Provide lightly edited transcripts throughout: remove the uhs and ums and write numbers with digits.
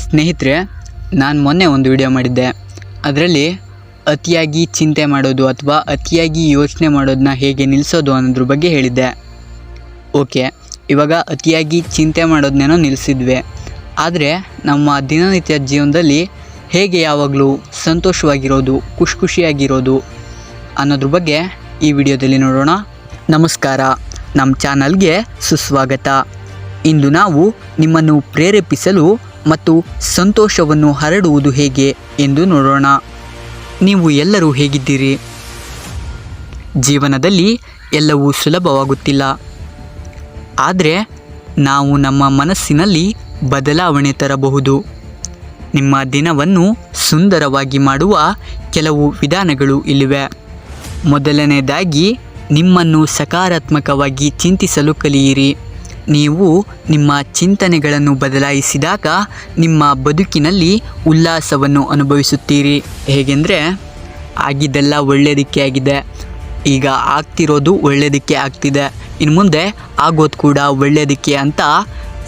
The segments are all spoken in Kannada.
ಸ್ನೇಹಿತರೆ, ನಾನು ಮೊನ್ನೆ ಒಂದು ವಿಡಿಯೋ ಮಾಡಿದ್ದೆ. ಅದರಲ್ಲಿ ಅತಿಯಾಗಿ ಚಿಂತೆ ಮಾಡೋದು ಅಥವಾ ಅತಿಯಾಗಿ ಯೋಚನೆ ಮಾಡೋದನ್ನ ಹೇಗೆ ನಿಲ್ಲಿಸೋದು ಅನ್ನೋದ್ರ ಬಗ್ಗೆ ಹೇಳಿದ್ದೆ. ಓಕೆ, ಇವಾಗ ಅತಿಯಾಗಿ ಚಿಂತೆ ಮಾಡೋದನ್ನೇನೋ ನಿಲ್ಲಿಸಿದ್ವಿ. ಆದರೆ ನಮ್ಮ ದಿನನಿತ್ಯ ಜೀವನದಲ್ಲಿ ಹೇಗೆ ಯಾವಾಗಲೂ ಸಂತೋಷವಾಗಿರೋದು, ಖುಷಿಯಾಗಿರೋದು ಅನ್ನೋದ್ರ ಬಗ್ಗೆ ಈ ವಿಡಿಯೋದಲ್ಲಿ ನೋಡೋಣ. ನಮಸ್ಕಾರ, ನಮ್ಮ ಚಾನಲ್ಗೆ ಸುಸ್ವಾಗತ. ಇಂದು ನಾವು ನಿಮ್ಮನ್ನು ಪ್ರೇರೇಪಿಸಲು ಮತ್ತು ಸಂತೋಷವನ್ನು ಹರಡುವುದು ಹೇಗೆ ಎಂದು ನೋಡೋಣ. ನೀವು ಎಲ್ಲರೂ ಹೇಗಿದ್ದೀರಿ? ಜೀವನದಲ್ಲಿ ಎಲ್ಲವೂ ಸುಲಭವಾಗುತ್ತಿಲ್ಲ. ಆದರೆ ನಾವು ನಮ್ಮ ಮನಸ್ಸಿನಲ್ಲಿ ಬದಲಾವಣೆ ತರಬಹುದು. ನಿಮ್ಮ ದಿನವನ್ನು ಸುಂದರವಾಗಿ ಮಾಡುವ ಕೆಲವು ವಿಧಾನಗಳು ಇಲ್ಲಿವೆ. ಮೊದಲನೆಯದಾಗಿ, ನಿಮ್ಮನ್ನು ಸಕಾರಾತ್ಮಕವಾಗಿ ಚಿಂತಿಸಲು ಕಲಿಯಿರಿ. ನೀವು ನಿಮ್ಮ ಚಿಂತನೆಗಳನ್ನು ಬದಲಾಯಿಸಿದಾಗ ನಿಮ್ಮ ಬದುಕಿನಲ್ಲಿ ಉಲ್ಲಾಸವನ್ನು ಅನುಭವಿಸುತ್ತೀರಿ. ಹೇಗೆಂದರೆ, ಆಗಿದ್ದೆಲ್ಲ ಒಳ್ಳೆಯದಕ್ಕೆ ಆಗಿದೆ, ಈಗ ಆಗ್ತಿರೋದು ಒಳ್ಳೆಯದಕ್ಕೆ ಆಗ್ತಿದೆ, ಇನ್ನು ಮುಂದೆ ಆಗೋದು ಕೂಡ ಒಳ್ಳೆಯದಕ್ಕೆ ಅಂತ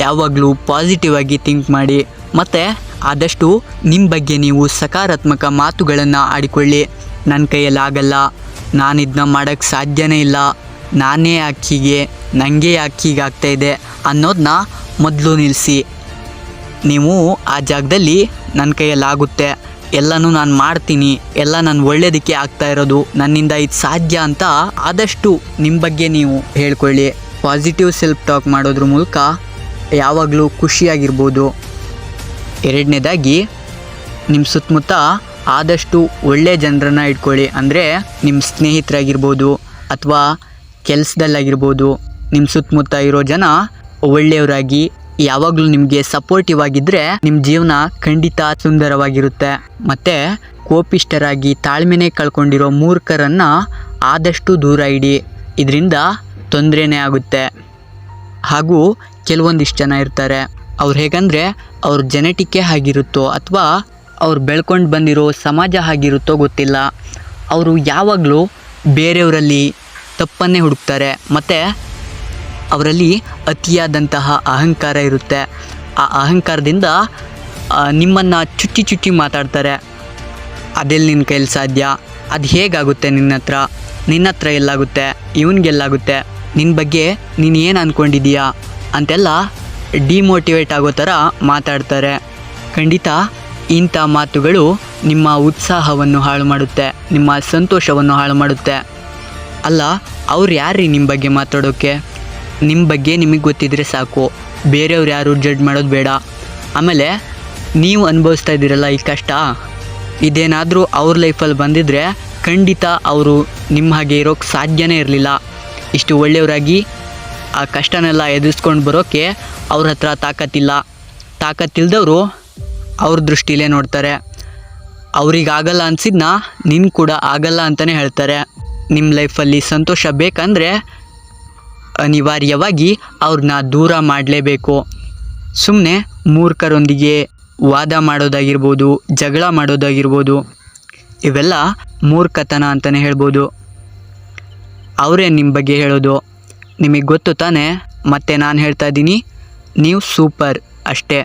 ಯಾವಾಗಲೂ ಪಾಸಿಟಿವ್ ಆಗಿ ಥಿಂಕ್ ಮಾಡಿ. ಮತ್ತು ಆದಷ್ಟು ನಿಮ್ಮ ಬಗ್ಗೆ ನೀವು ಸಕಾರಾತ್ಮಕ ಮಾತುಗಳನ್ನು ಆಡಿಕೊಳ್ಳಿ. ನನ್ನ ಕೈಯಲ್ಲಿ ಆಗಲ್ಲ, ನಾನು ಇದನ್ನ ಮಾಡೋಕ್ಕೆ ಸಾಧ್ಯನೇ ಇಲ್ಲ, ನಾನೇ ಹೀಗೆ, ನನಗೆ ಹೀಗೆ ಆಗ್ತಾಯಿದೆ ಅನ್ನೋದನ್ನ ಮೊದಲು ನಿಲ್ಲಿಸಿ. ನೀವು ಆ ಜಾಗದಲ್ಲಿ ನನ್ನ ಕೈಯಲ್ಲಾಗುತ್ತೆ, ಎಲ್ಲನೂ ನಾನು ಮಾಡ್ತೀನಿ, ಎಲ್ಲ ನಾನು ಒಳ್ಳೆಯದಕ್ಕೆ ಆಗ್ತಾ ಇರೋದು, ನನ್ನಿಂದ ಇದು ಸಾಧ್ಯ ಅಂತ ಆದಷ್ಟು ನಿಮ್ಮ ಬಗ್ಗೆ ನೀವು ಹೇಳ್ಕೊಳ್ಳಿ. ಪಾಸಿಟಿವ್ ಸೆಲ್ಫ್ ಟಾಕ್ ಮಾಡೋದ್ರ ಮೂಲಕ ಯಾವಾಗಲೂ ಖುಷಿಯಾಗಿರ್ಬೋದು. ಎರಡನೇದಾಗಿ, ನಿಮ್ಮ ಸುತ್ತಮುತ್ತ ಆದಷ್ಟು ಒಳ್ಳೆಯ ಜನರನ್ನು ಇಟ್ಕೊಳ್ಳಿ. ಅಂದರೆ ನಿಮ್ಮ ಸ್ನೇಹಿತರಾಗಿರ್ಬೋದು ಅಥವಾ ಕೆಲಸದಲ್ಲಾಗಿರ್ಬೋದು. ನಿಮ್ಮ ಸುತ್ತಮುತ್ತ ಇರೋ ಜನ ಒಳ್ಳೆಯವರಾಗಿ ಯಾವಾಗಲೂ ನಿಮಗೆ ಸಪೋರ್ಟಿವ್ ಆಗಿದ್ದರೆ ನಿಮ್ಮ ಜೀವನ ಖಂಡಿತ ಸುಂದರವಾಗಿರುತ್ತೆ. ಮತ್ತು ಕೋಪಿಷ್ಠರಾಗಿ ತಾಳ್ಮೆನೇ ಕಳ್ಕೊಂಡಿರೋ ಮೂರ್ಖರನ್ನು ಆದಷ್ಟು ದೂರ ಇಡಿ. ಇದರಿಂದ ತೊಂದರೆನೇ ಆಗುತ್ತೆ. ಹಾಗೂ ಕೆಲವೊಂದಿಷ್ಟು ಜನ ಇರ್ತಾರೆ, ಅವ್ರು ಹೇಗಂದರೆ ಅವ್ರ ಜೆನೆಟಿಕ್ಕೇ ಆಗಿರುತ್ತೋ ಅಥವಾ ಅವ್ರು ಬೆಳ್ಕೊಂಡು ಬಂದಿರೋ ಸಮಾಜ ಆಗಿರುತ್ತೋ ಗೊತ್ತಿಲ್ಲ, ಅವರು ಯಾವಾಗಲೂ ಬೇರೆಯವರಲ್ಲಿ ತಪ್ಪನ್ನೇ ಹುಡುಕ್ತಾರೆ. ಮತ್ತು ಅವರಲ್ಲಿ ಅತಿಯಾದಂತಹ ಅಹಂಕಾರ ಇರುತ್ತೆ. ಆ ಅಹಂಕಾರದಿಂದ ನಿಮ್ಮನ್ನು ಚುಚ್ಚಿ ಮಾತಾಡ್ತಾರೆ. ಅದೆಲ್ಲಿ ನಿನ್ನ ಕೈಯಲ್ಲಿ ಸಾಧ್ಯ, ಅದು ಹೇಗಾಗುತ್ತೆ, ನಿನ್ನ ಹತ್ರ ಎಲ್ಲಾಗುತ್ತೆ, ಇವನಿಗೆಲ್ಲಾಗುತ್ತೆ, ನಿನ್ನ ಬಗ್ಗೆ ನೀನು ಏನು ಅಂದ್ಕೊಂಡಿದ್ದೀಯಾ ಅಂತೆಲ್ಲ ಡಿಮೋಟಿವೇಟ್ ಆಗೋ ಥರ ಮಾತಾಡ್ತಾರೆ. ಖಂಡಿತ ಇಂಥ ಮಾತುಗಳು ನಿಮ್ಮ ಉತ್ಸಾಹವನ್ನು ಹಾಳು ಮಾಡುತ್ತೆ, ನಿಮ್ಮ ಸಂತೋಷವನ್ನು ಹಾಳು ಮಾಡುತ್ತೆ. ಅಲ್ಲ, ಅವ್ರು ಯಾರ್ರೀ ನಿಮ್ಮ ಬಗ್ಗೆ ಮಾತಾಡೋಕ್ಕೆ? ನಿಮ್ಮ ಬಗ್ಗೆ ನಿಮಗೆ ಗೊತ್ತಿದ್ರೆ ಸಾಕು, ಬೇರೆಯವ್ರು ಯಾರು ಜಡ್ಜ್ ಮಾಡೋದು ಬೇಡ. ಆಮೇಲೆ ನೀವು ಅನುಭವಿಸ್ತಾ ಇದ್ದೀರಲ್ಲ ಈ ಕಷ್ಟ, ಇದೇನಾದರೂ ಅವ್ರ ಲೈಫಲ್ಲಿ ಬಂದಿದ್ದರೆ ಖಂಡಿತ ಅವರು ನಿಮ್ಮ ಹಾಗೆ ಇರೋಕ್ಕೆ ಸಾಧ್ಯನೇ ಇರಲಿಲ್ಲ. ಇಷ್ಟು ಒಳ್ಳೆಯವರಾಗಿ ಆ ಕಷ್ಟನೆಲ್ಲ ಎದುರಿಸ್ಕೊಂಡು ಬರೋಕ್ಕೆ ಅವ್ರ ಹತ್ರ ತಾಕತ್ತಿಲ್ದವರು ಅವ್ರ ದೃಷ್ಟಿಲೇ ನೋಡ್ತಾರೆ. ಅವ್ರಿಗಾಗಲ್ಲ ಅನಿಸಿದ್ನ ನಿನ್ನ ಕೂಡ ಆಗಲ್ಲ ಅಂತಲೇ ಹೇಳ್ತಾರೆ. ನಿಮ್ಮ ಲೈಫಲ್ಲಿ ಸಂತೋಷ ಬೇಕಂದರೆ ಅನಿವಾರ್ಯವಾಗಿ ಅವ್ರನ್ನ ದೂರ ಮಾಡಲೇಬೇಕು. ಸುಮ್ಮನೆ ಮೂರ್ಖರೊಂದಿಗೆ ವಾದ ಮಾಡೋದಾಗಿರ್ಬೋದು, ಜಗಳ ಮಾಡೋದಾಗಿರ್ಬೋದು, ಇವೆಲ್ಲ ಮೂರ್ಖತನ ಅಂತಲೇ ಹೇಳ್ಬೋದು. ಅವರೇ ನಿಮ್ಮ ಬಗ್ಗೆ ಹೇಳೋದು, ನಿಮಗೆ ಗೊತ್ತು ತಾನೇ. ಮತ್ತು ನಾನು ಹೇಳ್ತಾ ಇದ್ದೀನಿ, ನೀವು ಸೂಪರ್ ಅಷ್ಟೇ.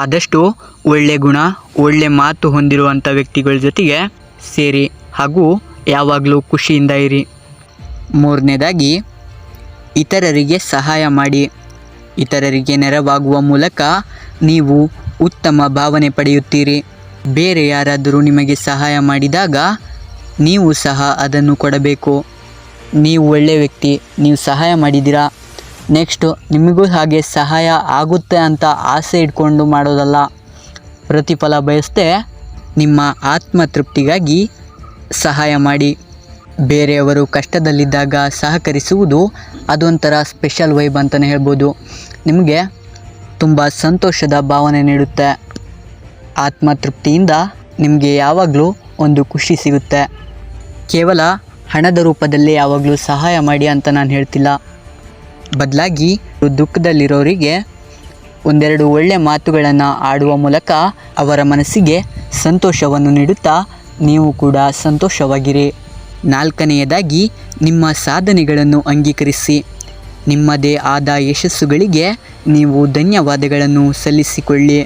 ಆದಷ್ಟು ಒಳ್ಳೆ ಗುಣ, ಒಳ್ಳೆ ಮಾತು ಹೊಂದಿರುವಂಥ ವ್ಯಕ್ತಿಗಳ ಜೊತೆಗೆ ಸೇರಿ ಹಾಗೂ ಯಾವಾಗಲೂ ಖುಷಿಯಿಂದ ಇರಿ. ಮೂರನೇದಾಗಿ, ಇತರರಿಗೆ ಸಹಾಯ ಮಾಡಿ. ಇತರರಿಗೆ ನೆರವಾಗುವ ಮೂಲಕ ನೀವು ಉತ್ತಮ ಭಾವನೆ ಪಡೆಯುತ್ತೀರಿ. ಬೇರೆ ಯಾರಾದರೂ ನಿಮಗೆ ಸಹಾಯ ಮಾಡಿದಾಗ ನೀವು ಸಹ ಅದನ್ನು ಕೊಡಬೇಕು. ನೀವು ಒಳ್ಳೆಯ ವ್ಯಕ್ತಿ, ನೀವು ಸಹಾಯ ಮಾಡಿದ್ದೀರಾ, ನೆಕ್ಸ್ಟು ನಿಮಗೂ ಹಾಗೆ ಸಹಾಯ ಆಗುತ್ತೆ ಅಂತ ಆಸೆ ಇಟ್ಕೊಂಡು ಮಾಡೋದಲ್ಲ. ಪ್ರತಿಫಲ ಬಯಸದೆ ನಿಮ್ಮ ಆತ್ಮತೃಪ್ತಿಗಾಗಿ ಸಹಾಯ ಮಾಡಿ. ಬೇರೆಯವರು ಕಷ್ಟದಲ್ಲಿದ್ದಾಗ ಸಹಕರಿಸುವುದು ಅದೊಂಥರ ಸ್ಪೆಷಲ್ ವೈಬ್ ಅಂತಲೇ ಹೇಳ್ಬೋದು. ನಿಮಗೆ ತುಂಬ ಸಂತೋಷದ ಭಾವನೆ ನೀಡುತ್ತೆ. ಆತ್ಮತೃಪ್ತಿಯಿಂದ ನಿಮಗೆ ಯಾವಾಗಲೂ ಒಂದು ಖುಷಿ ಸಿಗುತ್ತೆ. ಕೇವಲ ಹಣದ ರೂಪದಲ್ಲೇ ಯಾವಾಗಲೂ ಸಹಾಯ ಮಾಡಿ ಅಂತ ನಾನು ಹೇಳ್ತಿಲ್ಲ. ಬದಲಾಗಿ ದುಃಖದಲ್ಲಿರೋರಿಗೆ ಒಂದೆರಡು ಒಳ್ಳೆಯ ಮಾತುಗಳನ್ನು ಆಡುವ ಮೂಲಕ ಅವರ ಮನಸ್ಸಿಗೆ ಸಂತೋಷವನ್ನು ನೀಡುತ್ತಾ ನೀವು ಕೂಡ ಸಂತೋಷವಾಗಿರಿ. ನಾಲ್ಕನೆಯದಾಗಿ, ನಿಮ್ಮ ಸಾಧನೆಗಳನ್ನು ಅಂಗೀಕರಿಸಿ. ನಿಮ್ಮದೇ ಆದ ಯಶಸ್ಸುಗಳಿಗೆ ನೀವು ಧನ್ಯವಾದಗಳನ್ನು ಸಲ್ಲಿಸಿಕೊಳ್ಳಿ.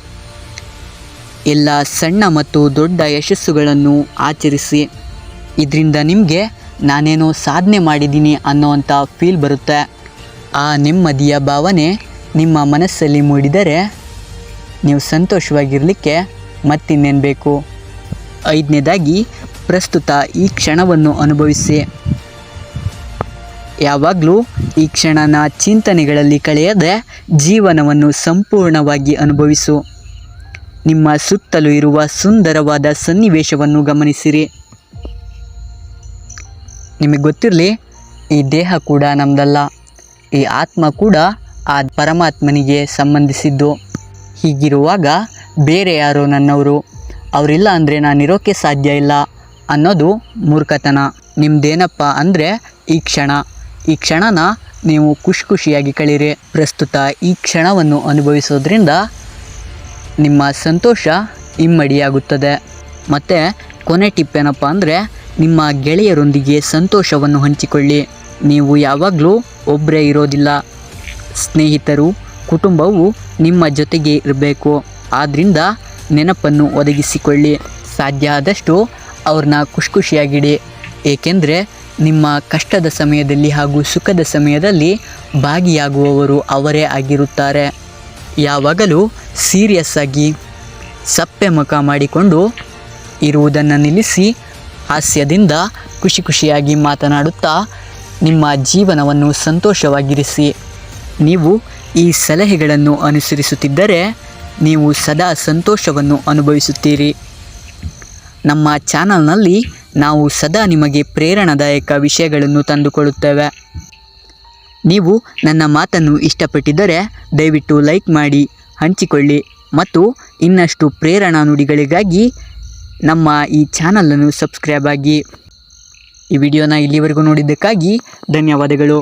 ಎಲ್ಲ ಸಣ್ಣ ಮತ್ತು ದೊಡ್ಡ ಯಶಸ್ಸುಗಳನ್ನು ಆಚರಿಸಿ. ಇದರಿಂದ ನಿಮಗೆ ನಾನೇನೋ ಸಾಧನೆ ಮಾಡಿದ್ದೀನಿ ಅನ್ನೋವಂಥ ಫೀಲ್ ಬರುತ್ತೆ. ಆ ನೆಮ್ಮದಿಯ ಭಾವನೆ ನಿಮ್ಮ ಮನಸ್ಸಲ್ಲಿ ಮೂಡಿದರೆ ನೀವು ಸಂತೋಷವಾಗಿರಲಿಕ್ಕೆ ಮತ್ತಿನ್ನೇನು ಬೇಕು. 5ನೇದಾಗಿ, ಪ್ರಸ್ತುತ ಈ ಕ್ಷಣವನ್ನು ಅನುಭವಿಸಿ. ಯಾವಾಗಲೂ ಈ ಕ್ಷಣನ ಚಿಂತನೆಗಳಲ್ಲಿ ಕಳೆಯದೆ ಜೀವನವನ್ನು ಸಂಪೂರ್ಣವಾಗಿ ಅನುಭವಿಸು. ನಿಮ್ಮ ಸುತ್ತಲೂ ಇರುವ ಸುಂದರವಾದ ಸನ್ನಿವೇಶವನ್ನು ಗಮನಿಸಿರಿ. ನಿಮಗೆ ಗೊತ್ತಿರಲಿ, ಈ ದೇಹ ಕೂಡ ನಮ್ಮದಲ್ಲ, ಈ ಆತ್ಮ ಕೂಡ ಆ ಪರಮಾತ್ಮನಿಗೆ ಸಂಬಂಧಿಸಿದ್ದು. ಹೀಗಿರುವಾಗ ಬೇರೆ ಯಾರೋ ನನ್ನವರು, ಅವರಿಲ್ಲ ಅಂದರೆ ನಾನಿರೋಕ್ಕೆ ಸಾಧ್ಯ ಇಲ್ಲ ಅನ್ನೋದು ಮೂರ್ಖತನ. ನಿಮ್ಮದೇನಪ್ಪ ಅಂದರೆ ಈ ಕ್ಷಣನ ನೀವು ಖುಷಿಯಾಗಿ ಕಳೀರಿ. ಪ್ರಸ್ತುತ ಈ ಕ್ಷಣವನ್ನು ಅನುಭವಿಸೋದ್ರಿಂದ ನಿಮ್ಮ ಸಂತೋಷ ಇಮ್ಮಡಿಯಾಗುತ್ತದೆ. ಮತ್ತು ಕೊನೆ ಟಿಪ್ ಏನಪ್ಪ ಅಂದರೆ, ನಿಮ್ಮ ಗೆಳೆಯರೊಂದಿಗೆ ಸಂತೋಷವನ್ನು ಹಂಚಿಕೊಳ್ಳಿ. ನೀವು ಯಾವಾಗಲೂ ಒಬ್ಬರೇ ಇರೋದಿಲ್ಲ. ಸ್ನೇಹಿತರು, ಕುಟುಂಬವು ನಿಮ್ಮ ಜೊತೆಗೆ ಇರಬೇಕು. ಆದ್ದರಿಂದ ನೆನಪನ್ನು ಒದಗಿಸಿಕೊಳ್ಳಿ. ಸಾಧ್ಯ ಆದಷ್ಟು ಅವ್ರನ್ನ ಖುಷಿಯಾಗಿಡಿ. ಏಕೆಂದರೆ ನಿಮ್ಮ ಕಷ್ಟದ ಸಮಯದಲ್ಲಿ ಹಾಗೂ ಸುಖದ ಸಮಯದಲ್ಲಿ ಭಾಗಿಯಾಗುವವರು ಅವರೇ ಆಗಿರುತ್ತಾರೆ. ಯಾವಾಗಲೂ ಸೀರಿಯಸ್ ಆಗಿ ಸಪ್ಪೆ ಮುಖ ಮಾಡಿಕೊಂಡು ಇರುವುದನ್ನು ನಿಲ್ಲಿಸಿ ಹಾಸ್ಯದಿಂದ ಖುಷಿಯಾಗಿ ಮಾತನಾಡುತ್ತಾ ನಿಮ್ಮ ಜೀವನವನ್ನು ಸಂತೋಷವಾಗಿರಿಸಿ. ನೀವು ಈ ಸಲಹೆಗಳನ್ನು ಅನುಸರಿಸುತ್ತಿದ್ದರೆ ನೀವು ಸದಾ ಸಂತೋಷವನ್ನು ಅನುಭವಿಸುತ್ತೀರಿ. ನಮ್ಮ ಚಾನಲ್ನಲ್ಲಿ ನಾವು ಸದಾ ನಿಮಗೆ ಪ್ರೇರಣಾದಾಯಕ ವಿಷಯಗಳನ್ನು ತಂದುಕೊಳ್ಳುತ್ತೇವೆ. ನೀವು ನನ್ನ ಮಾತನ್ನು ಇಷ್ಟಪಟ್ಟಿದ್ದರೆ ದಯವಿಟ್ಟು ಲೈಕ್ ಮಾಡಿ, ಹಂಚಿಕೊಳ್ಳಿ ಮತ್ತು ಇನ್ನಷ್ಟು ಪ್ರೇರಣಾ ನುಡಿಗಳಿಗಾಗಿ ನಮ್ಮ ಈ ಚಾನಲನ್ನು ಸಬ್ಸ್ಕ್ರೈಬ್ ಆಗಿ. ಈ ವಿಡಿಯೋನ ಇಲ್ಲಿವರೆಗೂ ನೋಡಿದ್ದಕ್ಕಾಗಿ ಧನ್ಯವಾದಗಳು.